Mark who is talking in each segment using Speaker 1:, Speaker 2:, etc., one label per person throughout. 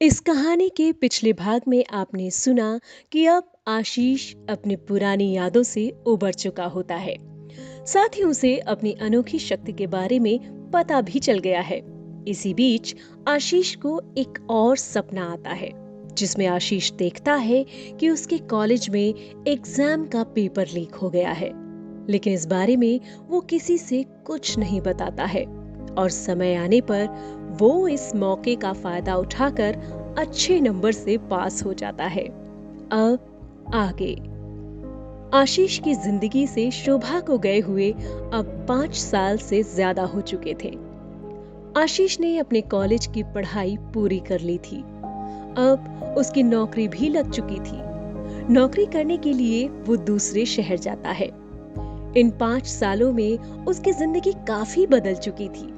Speaker 1: इस कहानी के पिछले भाग में आपने सुना कि अब आशीष अपनी पुरानी यादों से उबर चुका होता है। साथ ही उसे अपनी अनोखी शक्ति के बारे में पता भी चल गया है। इसी बीच आशीष को एक और सपना आता है, जिसमें आशीष देखता है कि उसके कॉलेज में एग्जाम का पेपर लीक हो गया है। लेकिन इस बारे में वो किसी से कुछ नहीं बताता है और समय आने पर वो इस मौके का फायदा उठाकर अच्छे नंबर से पास हो जाता है। अब आगे आशीष की जिंदगी से शोभा को गए हुए अब 5 साल से ज्यादा हो चुके थे। आशीष ने अपने कॉलेज की पढ़ाई पूरी कर ली थी। अब उसकी नौकरी भी लग चुकी थी। नौकरी करने के लिए वो दूसरे शहर जाता है। इन 5 सालों में उसकी जिंदगी काफी बदल चुकी थी।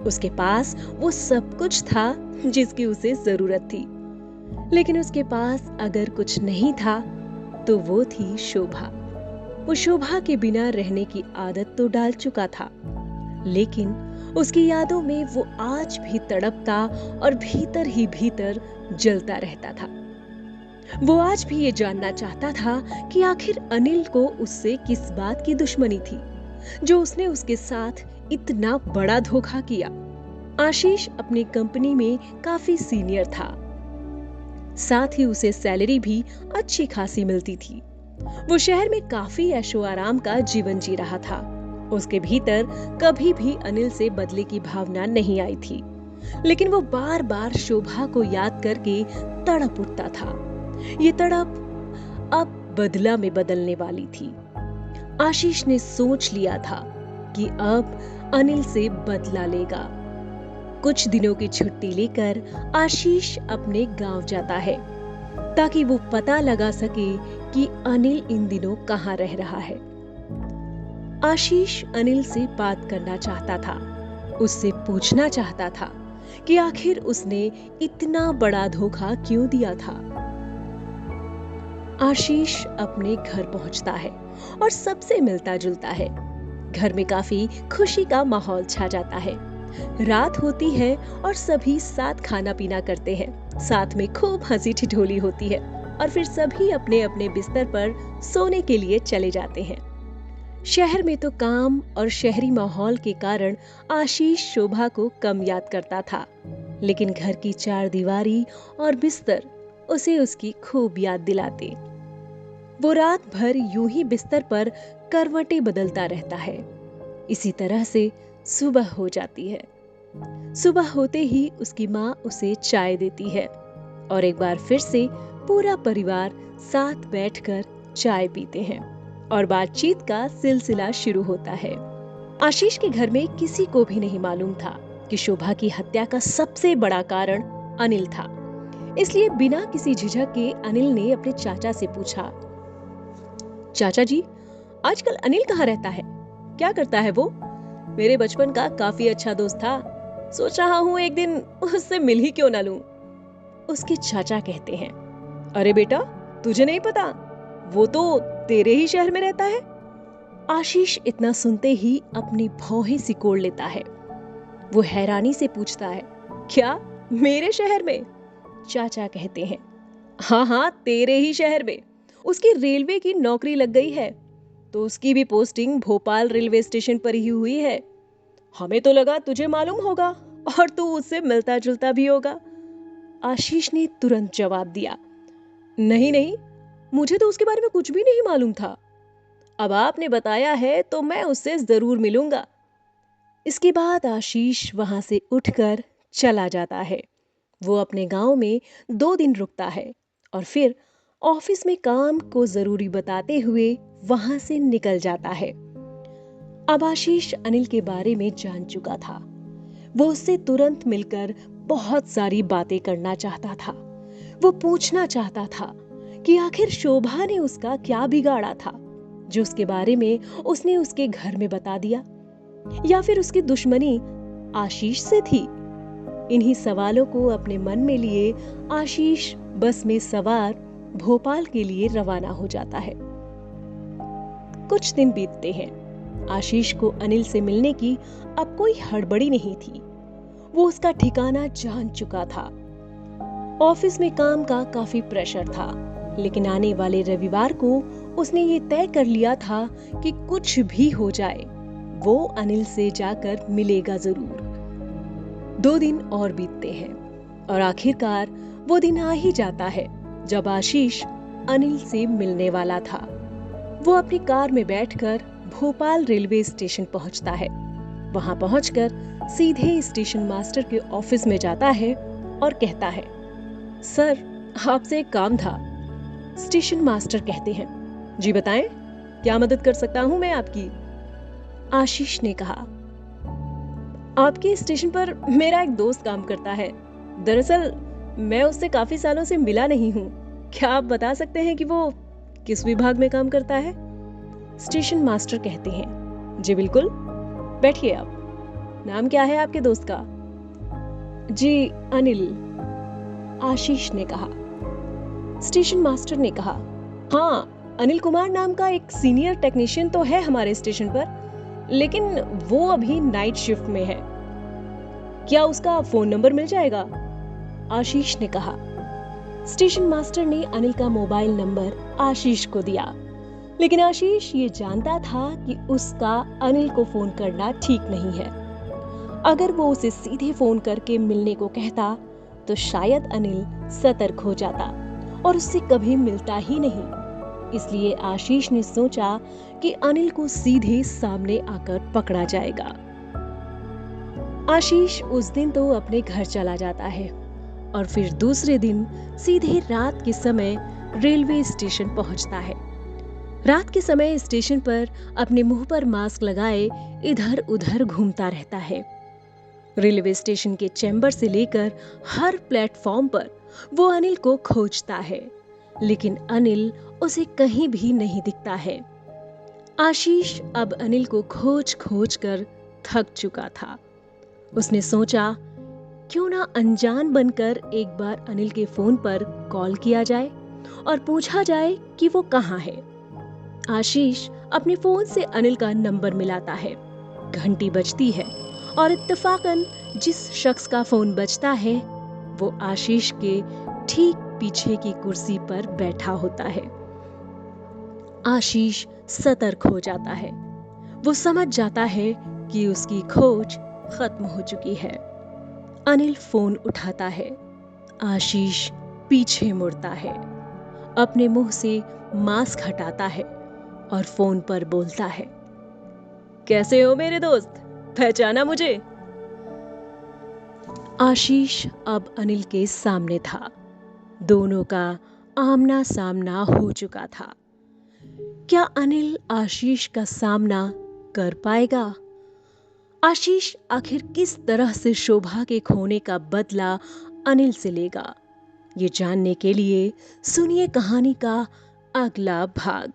Speaker 1: उसके पास वो सब कुछ था जिसकी उसे जरूरत थी। लेकिन उसके पास अगर कुछ नहीं था तो वो थी शोभा। वो शोभा के बिना रहने की आदत तो डाल चुका था, लेकिन उसकी यादों में वो आज भी तड़पता और भीतर ही भीतर जलता रहता था। वो आज भी ये जानना चाहता था कि आखिर अनिल को उससे किस बात की दुश्मनी थी, जो उसने उसके साथ इतना बड़ा धोखा किया। आशीष अपनी कंपनी में काफी सीनियर था। साथ ही उसे सैलरी भी अच्छी खासी मिलती थी। वो शहर में काफी ऐशो आराम का जीवन जी रहा था। उसके भीतर कभी भी अनिल से बदले की भावना नहीं आई थी, लेकिन वो बार बार शोभा को याद करके तड़प उठता था। ये तड़प अब बदला में बदलने वाली थी। आशीष ने सोच लिया था कि अब अनिल से बदला लेगा। कुछ दिनों की छुट्टी लेकर आशीष अपने गांव जाता है, ताकि वो पता लगा सके कि अनिल इन दिनों कहाँ रह रहा है। आशीष अनिल से बात करना चाहता था, उससे पूछना चाहता था कि आखिर उसने इतना बड़ा धोखा क्यों दिया था। आशीष अपने घर पहुंचता है और सबसे मिलता जुलता है। घर में काफी खुशी का माहौल छा जाता है। रात होती है और सभी साथ खाना पीना करते हैं। साथ में खूब हंसी ठिठोली होती है और फिर सभी अपने अपने बिस्तर पर सोने के लिए चले जाते हैं। शहर में तो काम और शहरी माहौल के कारण आशीष शोभा को कम याद करता था, लेकिन घर की चार दीवारी और बिस्तर उसे उसकी खूब याद दिलाते। वो रात भर यूं ही बिस्तर पर करवटें बदलता रहता है। इसी तरह से सुबह हो जाती है। सुबह होते ही उसकी माँ उसे चाय देती है और एक बार फिर से पूरा परिवार साथ बैठकर चाय पीते हैं और बातचीत का सिलसिला शुरू होता है। आशीष के घर में किसी को भी नहीं मालूम था कि शोभा की हत्या का सबसे बड़ा कारण अनिल था। इसलिए बिना किसी झिझक के अनिल ने अपने चाचा से पूछा, चाचा जी, आजकल अनिल कहाँ रहता है? क्या करता है वो? मेरे बचपन का काफी अच्छा दोस्त था। सोच रहा हूँ एक दिन उससे मिल ही क्यों ना लूं। उसके चाचा कहते हैं, अरे बेटा, तुझे नहीं पता, वो तो तेरे ही शहर में रहता है। आशीष इतना सुनते ही अपनी भौहें सिकोड़ लेता है। वो हैरानी से पूछता है, क्या मेरे शहर में? चाचा कहते हैं, हाँ हाँ, तेरे ही शहर में। उसकी रेलवे की नौकरी लग गई है, तो उसकी भी पोस्टिंग भोपाल रेलवे स्टेशन पर ही हुई है। हमें तो लगा तुझे मालूम होगा और तू उससे मिलता जुलता भी होगा। आशीष ने तुरंत जवाब दिया, नहीं नहीं, मुझे तो उसके बारे में कुछ भी नहीं मालूम था। अब आपने बताया है तो मैं उससे जरूर मिलूंगा। इसके बाद आशीष वहां से उठकर चला जाता है। वो अपने गांव में 2 दिन रुकता है और फिर ऑफिस में काम को जरूरी बताते हुए वहां से निकल जाता है। अब आशीष अनिल के बारे में जान चुका था। वो उससे तुरंत मिलकर बहुत सारी बातें करना चाहता था। वो पूछना चाहता था कि आखिर शोभा ने उसका क्या बिगाड़ा था, जो उसके बारे में उसने उसके घर में बता दिया, या फिर उसकी दुश्मनी आशीष से थी। इन्हीं सवालों को अपने मन में लिए आशीष बस में सवार भोपाल के लिए रवाना हो जाता है। कुछ दिन बीतते हैं। आशीष को अनिल से मिलने की अब कोई हड़बड़ी नहीं थी। वो उसका ठिकाना जान चुका था। ऑफिस में काम का काफी प्रेशर था, लेकिन आने वाले रविवार को उसने ये तय कर लिया था कि कुछ भी हो जाए वो अनिल से जाकर मिलेगा जरूर। 2 दिन और बीतते हैं और आखिरकार वो दिन आ ही जाता है जब आशीष अनिल से मिलने वाला था। वो अपनी कार में बैठकर भोपाल रेलवे स्टेशन पहुंचता है। वहां पहुंचकर सीधे स्टेशन मास्टर के ऑफिस में जाता है और कहता है, सर, आपसे एक काम था। स्टेशन मास्टर कहते हैं, जी बताएं, क्या मदद कर सकता हूं मैं आपकी? आशीष ने कहा, आपके स्टेशन पर मेरा एक दोस्त काम करता है। दरअसल मैं उससे काफी सालों से मिला नहीं हूँ। क्या आप बता सकते हैं कि वो किस विभाग में काम करता है? स्टेशन मास्टर कहते हैं, जी बिल्कुल, बैठिए आप। नाम क्या है आपके दोस्त का? जी अनिल, आशीष ने कहा। स्टेशन मास्टर ने कहा, हाँ, अनिल कुमार नाम का एक सीनियर टेक्नीशियन तो है हमारे स्टेशन पर, लेकिन वो अभी नाइट शिफ्ट में है। क्या उसका फोन नंबर मिल जाएगा? आशीष ने कहा। स्टेशन मास्टर ने अनिल का मोबाइल नंबर आशीष को दिया, लेकिन आशीष ये जानता था कि उसका अनिल को फोन करना ठीक नहीं है। अगर वो उसे सीधे फोन करके मिलने को कहता तो शायद अनिल सतर्क हो जाता और उससे कभी मिलता ही नहीं। इसलिए आशीष ने सोचा कि अनिल को सीधे सामने आकर पकड़ा जाएगा। आशीष उस दिन तो अपने घर चला जाता है और फिर दूसरे दिन सीधे रात के समय रेलवे स्टेशन पहुंचता है। रात के समय स्टेशन पर अपने मुंह पर मास्क लगाए इधर उधर घूमता रहता है। रेलवे स्टेशन के चैम्बर से लेकर हर प्लेटफॉर्म पर वो अनिल को खोजता है, लेकिन अनिल उसे कहीं भी नहीं दिखता है। आशीष अब अनिल को खोज खोज कर थक चुका था। उसने सोचा, क्यों ना अनजान बनकर एक बार अनिल के फोन पर कॉल किया जाए और पूछा जाए कि वो कहाँ है। आशीष अपने फोन से अनिल का नंबर मिलाता है। घंटी बजती है और इत्तेफाकन जिस शख्स का फोन बजता है वो आशीष के ठीक पीछे की कुर्सी पर बैठा होता है। आशीष सतर्क हो जाता है। वो समझ जाता है कि उसकी खोज खत्म हो चुकी है। अनिल फोन उठाता है। आशीष पीछे मुड़ता है, अपने मुंह से मास्क हटाता है और फोन पर बोलता है, कैसे हो मेरे दोस्त, पहचाना मुझे? आशीष अब अनिल के सामने था। दोनों का आमना सामना हो चुका था। क्या अनिल आशीष का सामना कर पाएगा? आशीष आखिर किस तरह से शोभा के खोने का बदला अनिल से लेगा? ये जानने के लिए सुनिए कहानी का अगला भाग।